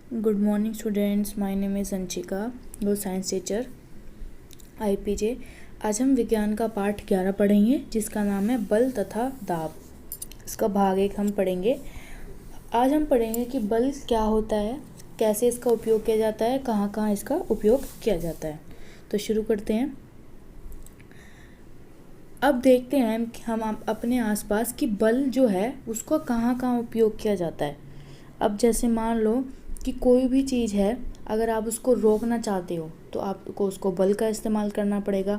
Good morning students, my name is Anchika, your science teacher IPJ। आज हम विज्ञान का पाठ 11 पढ़ेंगे जिसका नाम है बल तथा दाब। इसका भाग 1 हम पढ़ेंगे। आज हम पढ़ेंगे कि बल क्या होता है, कैसे इसका उपयोग किया जाता है, कहाँ कहाँ इसका उपयोग किया जाता है। तो शुरू करते हैं। अब देखते हैं कि हम अपने आसपास की बल जो है उसको कहाँ कहाँ उपयोग किया जाता है। अब जैसे मान लो कि कोई भी चीज़ है, अगर आप उसको रोकना चाहते हो तो आपको उसको बल का इस्तेमाल करना पड़ेगा।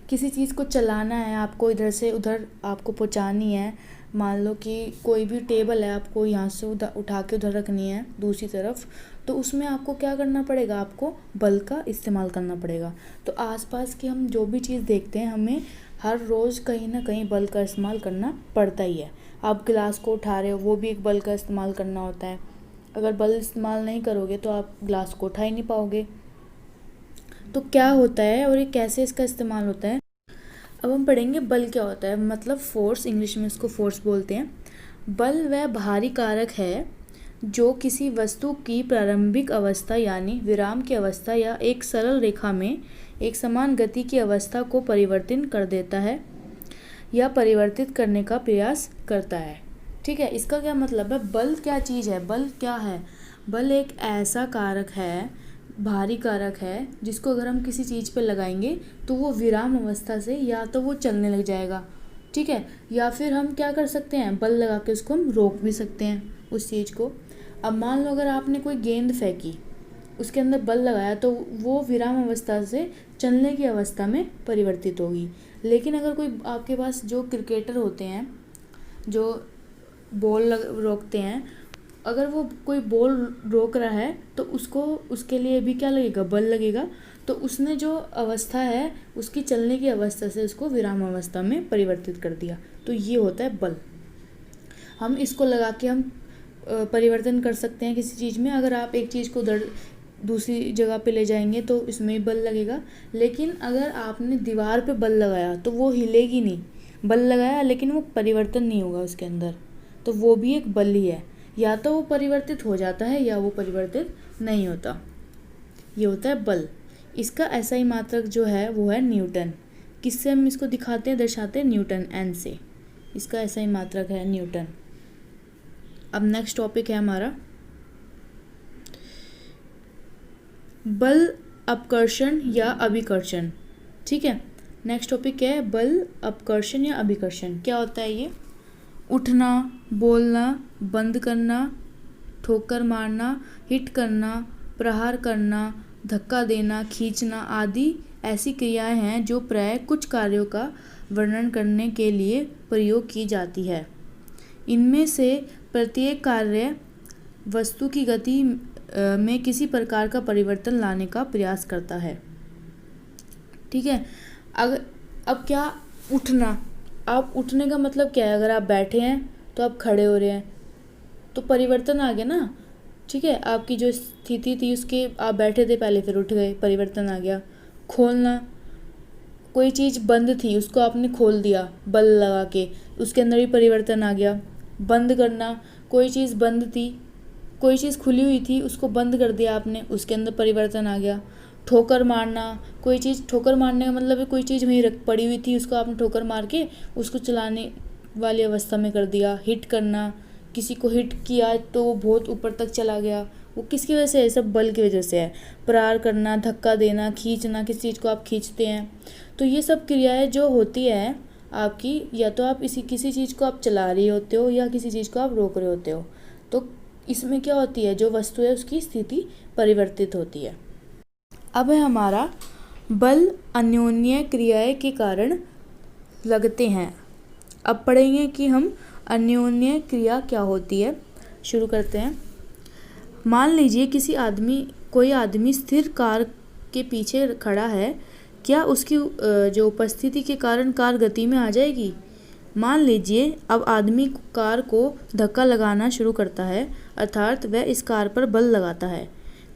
किसी चीज़ को चलाना है, आपको इधर से उधर आपको पहुंचानी है। मान लो कि कोई भी टेबल है, आपको यहाँ से उधर उठा के उधर रखनी है दूसरी तरफ, तो उसमें आपको क्या करना पड़ेगा, आपको बल का इस्तेमाल करना पड़ेगा। तो आसपास की हम जो भी चीज़ देखते हैं हमें हर रोज़ कहीं ना कहीं बल का इस्तेमाल करना पड़ता ही है। आप गिलास को उठा रहे हो, वो भी एक बल का इस्तेमाल करना होता है। अगर बल इस्तेमाल नहीं करोगे तो आप गिलास को उठा ही नहीं पाओगे। तो क्या होता है और ये कैसे इसका इस्तेमाल होता है, अब हम पढ़ेंगे। बल क्या होता है, मतलब फोर्स, इंग्लिश में इसको फोर्स बोलते हैं। बल वह भारी कारक है जो किसी वस्तु की प्रारंभिक अवस्था यानी विराम की अवस्था या एक सरल रेखा में एक समान गति की अवस्था को परिवर्तित कर देता है या परिवर्तित करने का प्रयास करता है। ठीक है, इसका क्या मतलब है, बल क्या चीज़ है, बल क्या है। बल एक ऐसा कारक है, भारी कारक है, जिसको अगर हम किसी चीज़ पे लगाएंगे तो वो विराम अवस्था से या तो वो चलने लग जाएगा, ठीक है, या फिर हम क्या कर सकते हैं, बल लगा के उसको हम रोक भी सकते हैं उस चीज़ को। अब मान लो अगर आपने कोई गेंद फेंकी, उसके अंदर बल लगाया तो वो विराम अवस्था से चलने की अवस्था में परिवर्तित होगी। लेकिन अगर कोई आपके पास जो क्रिकेटर होते हैं जो बॉल रोकते हैं, अगर वो कोई बॉल रोक रहा है तो उसको उसके लिए भी क्या लगेगा, बल लगेगा। तो उसने जो अवस्था है उसकी चलने की अवस्था से उसको विराम अवस्था में परिवर्तित कर दिया। तो ये होता है बल। हम इसको लगा के हम परिवर्तन कर सकते हैं किसी चीज़ में। अगर आप एक चीज़ को दूसरी जगह पे ले जाएंगे तो इसमें बल लगेगा। लेकिन अगर आपने दीवार पे बल लगाया तो वो हिलेगी नहीं। बल लगाया लेकिन वो परिवर्तन नहीं होगा उसके अंदर, तो वो भी एक बल ही है। या तो वो परिवर्तित हो जाता है या वो परिवर्तित नहीं होता। ये होता है बल। इसका SI मात्रक जो है वो है न्यूटन। किससे हम इसको दिखाते हैं, दर्शाते हैं, न्यूटन, N से। इसका SI मात्रक है न्यूटन। अब नेक्स्ट टॉपिक है हमारा बल अपकर्षण या अभिकर्षण। ठीक है, नेक्स्ट टॉपिक क्या है, बल अपकर्षण या अभिकर्षण। क्या होता है ये, उठना, बोलना, बंद करना, ठोकर मारना, हिट करना, प्रहार करना, धक्का देना, खींचना आदि ऐसी क्रियाएं हैं जो प्रायः कुछ कार्यों का वर्णन करने के लिए प्रयोग की जाती है। इनमें से प्रत्येक कार्य वस्तु की गति में किसी प्रकार का परिवर्तन लाने का प्रयास करता है। ठीक है, अगर अब क्या, उठना, आप उठने का मतलब क्या है, अगर आप बैठे हैं तो आप खड़े हो रहे हैं तो परिवर्तन आ गया ना। ठीक है, आपकी जो स्थिति थी उसके, आप बैठे थे पहले फिर उठ गए, परिवर्तन आ गया। खोलना, कोई चीज़ बंद थी उसको आपने खोल दिया बल लगा के, उसके अंदर भी परिवर्तन आ गया। बंद करना, कोई चीज़ बंद थी, कोई चीज़ खुली हुई थी उसको बंद कर दिया आपने, उसके अंदर परिवर्तन आ गया। ठोकर मारना, कोई चीज़, ठोकर मारने का मतलब है कोई चीज़ वहीं पड़ी हुई थी उसको आपने ठोकर मार के उसको चलाने वाली अवस्था में कर दिया। हिट करना, किसी को हिट किया तो वो बहुत ऊपर तक चला गया, वो किसकी वजह से है, सब बल की वजह से है। प्रहार करना, धक्का देना, खींचना, किसी चीज़ को आप खींचते हैं। तो ये सब क्रियाएं जो होती है आपकी, या तो आप किसी चीज़ को आप चला रहे होते हो या किसी चीज़ को आप रोक रहे होते हो। तो इसमें क्या होती है, जो वस्तु है उसकी स्थिति परिवर्तित होती है। अब है हमारा बल अन्योन्य क्रियाएं के कारण लगते हैं। अब पढ़ेंगे कि हम अन्योन्य क्रिया क्या होती है। शुरू करते हैं। मान लीजिए कोई आदमी स्थिर कार के पीछे खड़ा है, क्या उसकी जो उपस्थिति के कारण कार गति में आ जाएगी। मान लीजिए अब आदमी कार को धक्का लगाना शुरू करता है, अर्थात वह इस कार पर बल लगाता है।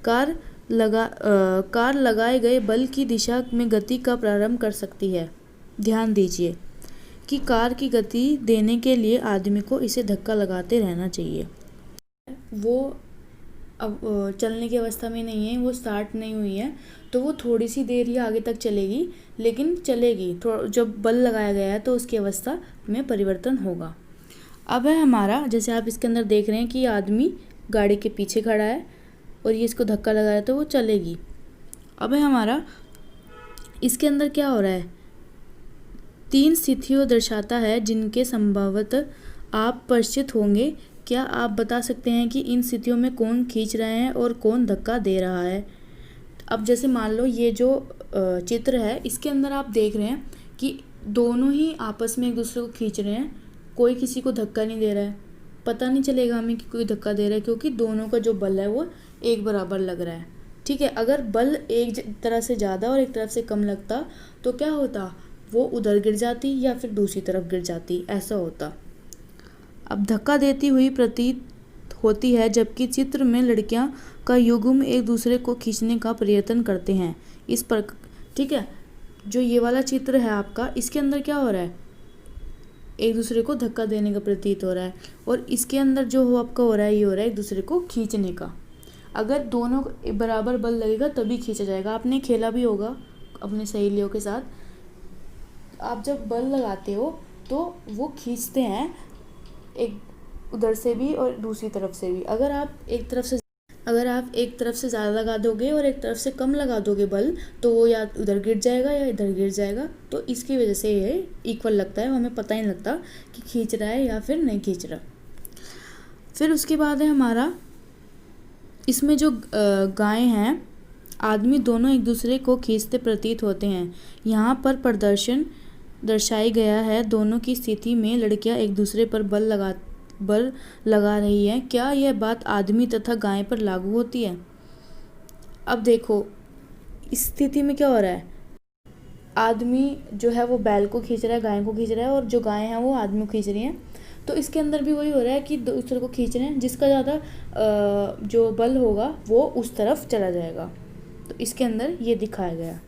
कार लगाए गए बल की दिशा में गति का प्रारंभ कर सकती है। ध्यान दीजिए कि कार की गति देने के लिए आदमी को इसे धक्का लगाते रहना चाहिए। वो अब चलने की अवस्था में नहीं है, वो स्टार्ट नहीं हुई है, तो वो थोड़ी सी देर ही आगे तक चलेगी, लेकिन चलेगी। जब बल लगाया गया है तो उसकी अवस्था में परिवर्तन होगा। अब है हमारा, जैसे आप इसके अंदर देख रहे हैं कि आदमी गाड़ी के पीछे खड़ा है और ये इसको धक्का लगाया तो वो चलेगी। अब है हमारा, इसके अंदर क्या हो रहा है, 3 स्थितियों दर्शाता है जिनके संभवतः आप परिचित होंगे। क्या आप बता सकते हैं कि इन स्थितियों में कौन खींच रहे हैं और कौन धक्का दे रहा है? अब जैसे मान लो ये जो चित्र है, इसके अंदर आप देख रहे हैं कि दोनों ही आपस में एक दूसरे को खींच रहे हैं, कोई किसी को धक्का नहीं दे रहा है। पता नहीं चलेगा हमें कि कोई धक्का दे रहा है, क्योंकि दोनों का जो बल है वो एक बराबर लग रहा है। ठीक है, अगर बल एक तरफ से ज़्यादा और एक तरफ से कम लगता तो क्या होता, वो उधर गिर जाती या फिर दूसरी तरफ गिर जाती, ऐसा होता। अब धक्का देती हुई प्रतीत होती है, जबकि चित्र में लड़कियां का युग्म एक दूसरे को खींचने का प्रयत्न करते हैं। इस पर, ठीक है, जो ये वाला चित्र है आपका, इसके अंदर क्या हो रहा है, एक दूसरे को धक्का देने का प्रतीत हो रहा है, और इसके अंदर जो हो आपका हो रहा है, ये हो रहा है एक दूसरे को खींचने का। अगर दोनों बराबर बल लगेगा तभी खींचा जाएगा। आपने खेला भी होगा अपने सहेलियों के साथ, आप जब बल लगाते हो तो वो खींचते हैं, एक उधर से भी और दूसरी तरफ से भी। अगर आप एक तरफ से ज़्यादा लगा दोगे और एक तरफ से कम लगा दोगे बल, तो वो या उधर गिर जाएगा या इधर गिर जाएगा। तो इसकी वजह से ये इक्वल लगता है, हमें पता ही नहीं लगता कि खींच रहा है या फिर नहीं खींच रहा। फिर उसके बाद है हमारा, इसमें जो गाय हैं, आदमी दोनों एक दूसरे को खींचते प्रतीत होते हैं। यहाँ पर प्रदर्शन दर्शाया गया है, दोनों की स्थिति में लड़कियां एक दूसरे पर बल लगा रही है। क्या यह बात आदमी तथा गाय पर लागू होती है? अब देखो, इस स्थिति में क्या हो रहा है, आदमी जो है वो बैल को खींच रहा है, गाय को खींच रहा है, और जो गाय है वो आदमी को खींच रही है। तो इसके अंदर भी वही हो रहा है कि दूसरे को खींच रहे हैं, जिसका ज़्यादा जो बल होगा वो उस तरफ चला जाएगा। तो इसके अंदर ये दिखाया गया।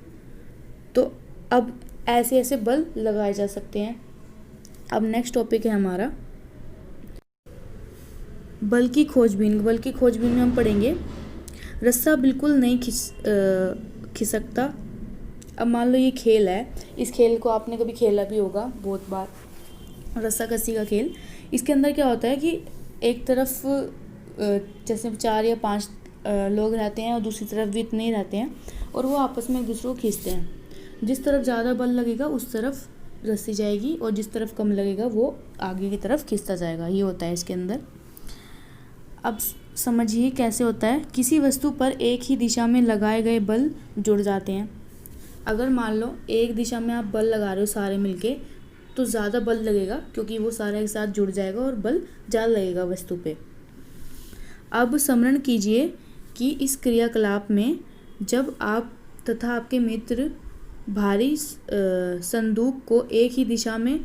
तो अब ऐसे ऐसे बल लगाए जा सकते हैं। अब नेक्स्ट टॉपिक है हमारा बल की खोजबीन। बल की खोजबीन में हम पढ़ेंगे, रस्सा बिल्कुल नहीं खिसकता। अब मान लो ये खेल है, इस खेल को आपने कभी खेला भी होगा बहुत बार, रस्सा कस्सी का खेल। इसके अंदर क्या होता है कि एक तरफ जैसे 4 या 5 लोग रहते हैं और दूसरी तरफ भी इतने ही रहते हैं, और वो आपस में एक दूसरे को खींचते हैं। जिस तरफ ज़्यादा बल लगेगा उस तरफ रस्सी जाएगी, और जिस तरफ कम लगेगा वो आगे की तरफ खींचता जाएगा। ये होता है इसके अंदर। अब समझिए कैसे होता है। किसी वस्तु पर एक ही दिशा में लगाए गए बल जुड़ जाते हैं। अगर मान लो एक दिशा में आप बल लगा रहे हो सारे मिलके, तो ज़्यादा बल लगेगा, क्योंकि वो सारे एक साथ जुड़ जाएगा और बल ज़्यादा लगेगा वस्तु पे। अब स्मरण कीजिए कि इस क्रियाकलाप में जब आप तथा आपके मित्र भारी संदूक को एक ही दिशा में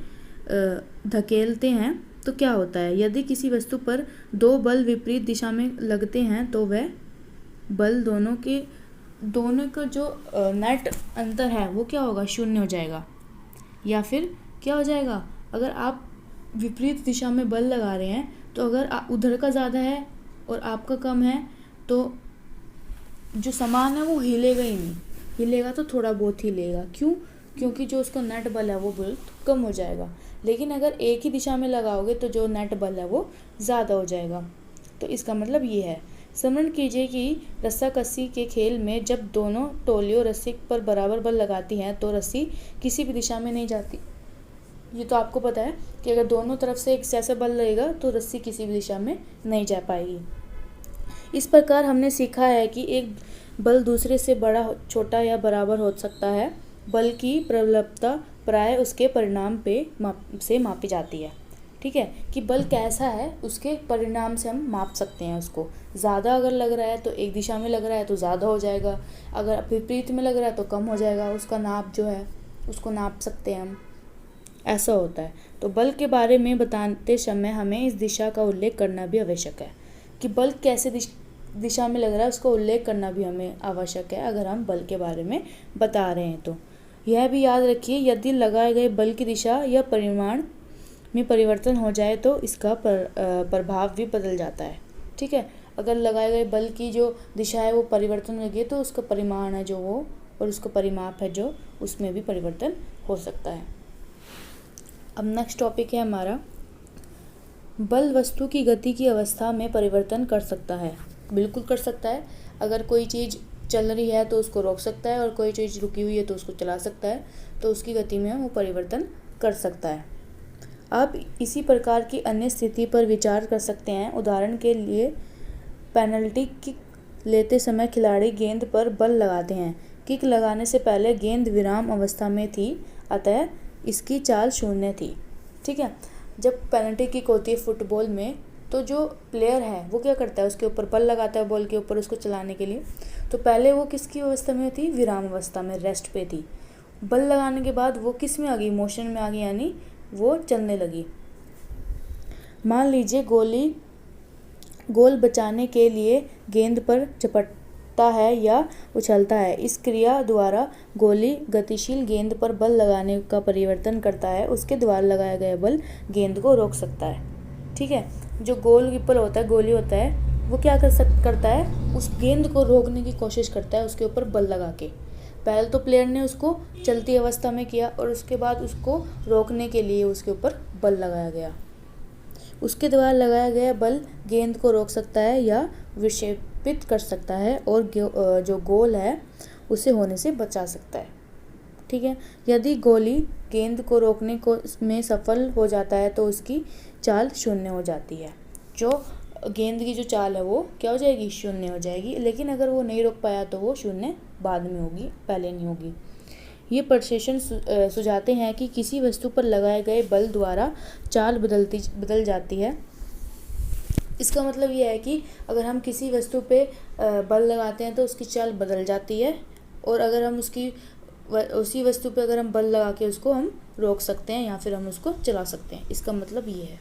धकेलते हैं तो क्या होता है। यदि किसी वस्तु पर 2 बल विपरीत दिशा में लगते हैं तो वह बल दोनों का जो नेट अंतर है वो क्या होगा, 0 हो जाएगा। या फिर क्या हो जाएगा, अगर आप विपरीत दिशा में बल लगा रहे हैं तो अगर उधर का ज़्यादा है और आपका कम है तो जो सामान है वो हिलेगा ही नहीं, हिलेगा तो थोड़ा बहुत हिलेगा। क्यों? क्योंकि जो उसका नेट बल है वो बहुत कम हो जाएगा। लेकिन अगर एक ही दिशा में लगाओगे तो जो नेट बल है वो ज़्यादा हो जाएगा। तो इसका मतलब ये है। स्मरण कीजिए कि रस्सा कस्सी के खेल में जब दोनों टोलियों रस्सी पर बराबर बल लगाती हैं तो रस्सी किसी भी दिशा में नहीं जाती। ये तो आपको पता है कि अगर दोनों तरफ से एक जैसा बल लगेगा तो रस्सी किसी भी दिशा में नहीं जा पाएगी। इस प्रकार हमने सीखा है कि एक बल दूसरे से बड़ा, छोटा या बराबर हो सकता है। बल की प्रबलता प्राय उसके परिणाम से मापी जाती है। ठीक है, कि बल कैसा है उसके परिणाम से हम माप सकते हैं उसको। ज़्यादा अगर लग रहा है तो एक दिशा में लग रहा है तो ज़्यादा हो जाएगा, अगर विपरीत में लग रहा है तो कम हो जाएगा। उसका नाप जो है उसको नाप सकते हैं हम, ऐसा होता है। तो बल के बारे में बताते समय हमें इस दिशा का उल्लेख करना भी आवश्यक है कि बल कैसे दिशा में लग रहा है, उसका उल्लेख करना भी हमें आवश्यक है अगर हम बल के बारे में बता रहे हैं। तो यह भी याद रखिए, यदि लगाए गए बल की दिशा या परिमाण में परिवर्तन हो जाए तो इसका प्रभाव भी बदल जाता है। ठीक है, अगर लगाए गए बल की जो दिशा है वो परिवर्तन हो गई तो उसका परिमाण है जो वो और उसका परिमाप है जो उसमें भी परिवर्तन हो सकता है। अब नेक्स्ट टॉपिक है हमारा, बल वस्तु की गति की अवस्था में परिवर्तन कर सकता है। बिल्कुल कर सकता है। अगर कोई चीज़ चल रही है तो उसको रोक सकता है और कोई चीज़ रुकी हुई है तो उसको चला सकता है, तो उसकी गति में वो परिवर्तन कर सकता है। अब इसी प्रकार की अन्य स्थिति पर विचार कर सकते हैं। उदाहरण के लिए पेनल्टी किक लेते समय खिलाड़ी गेंद पर बल लगाते हैं। किक लगाने से पहले गेंद विराम अवस्था में थी, अतः इसकी चाल शून्य थी। ठीक है। जब पेनल्टी किक होती है फुटबॉल में, तो जो प्लेयर है वो क्या करता है, उसके ऊपर बल लगाता है बॉल के ऊपर उसको चलाने के लिए। तो पहले वो किसकी अवस्था में थी, विराम अवस्था में, रेस्ट पे थी। बल लगाने के बाद वो किस में आ गई, मोशन में आ गई, यानी वो चलने लगी। मान लीजिए गोल बचाने के लिए गेंद पर झपटता है या उछलता है। इस क्रिया द्वारा गोली गतिशील गेंद पर बल लगाने का परिवर्तन करता है। उसके द्वारा लगाया गया बल गेंद को रोक सकता है। ठीक है। जो गोलकीपर होता है, गोली होता है, वो क्या करता है, उस गेंद को रोकने की कोशिश करता है उसके ऊपर बल लगा के। पहले तो प्लेयर ने उसको चलती अवस्था में किया और उसके बाद उसको रोकने के लिए उसके ऊपर बल लगाया गया। उसके द्वारा लगाया गया बल गेंद को रोक सकता है या विक्षेपित कर सकता है और जो गोल है उसे होने से बचा सकता है। ठीक है। यदि गोली गेंद को रोकने को में सफल हो जाता है तो उसकी चाल शून्य हो जाती है। जो गेंद की जो चाल है वो क्या हो जाएगी, शून्य हो जाएगी। लेकिन अगर वो नहीं रोक पाया तो वो शून्य बाद में होगी, पहले नहीं होगी। ये प्रशेषण सुझाते हैं कि किसी वस्तु पर लगाए गए बल द्वारा चाल बदल जाती है। इसका मतलब ये है कि अगर हम किसी वस्तु पे बल लगाते हैं तो उसकी चाल बदल जाती है, और अगर हम उसी वस्तु पे अगर हम बल लगा के उसको हम रोक सकते हैं या फिर हम उसको चला सकते हैं। इसका मतलब ये है।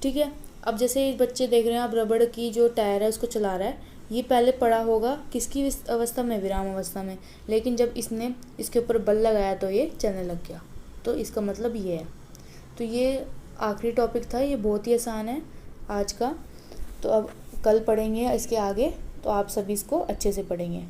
ठीक है। अब जैसे बच्चे देख रहे हैं, आप रबड़ की जो टायर है उसको चला रहा है, ये पहले पड़ा होगा किसकी अवस्था में, विराम अवस्था में, लेकिन जब इसने इसके ऊपर बल लगाया तो ये चलने लग गया। तो इसका मतलब ये है। तो ये आखिरी टॉपिक था, ये बहुत ही आसान है आज का। तो अब कल पढ़ेंगे इसके आगे, तो आप सभी इसको अच्छे से पढ़ेंगे।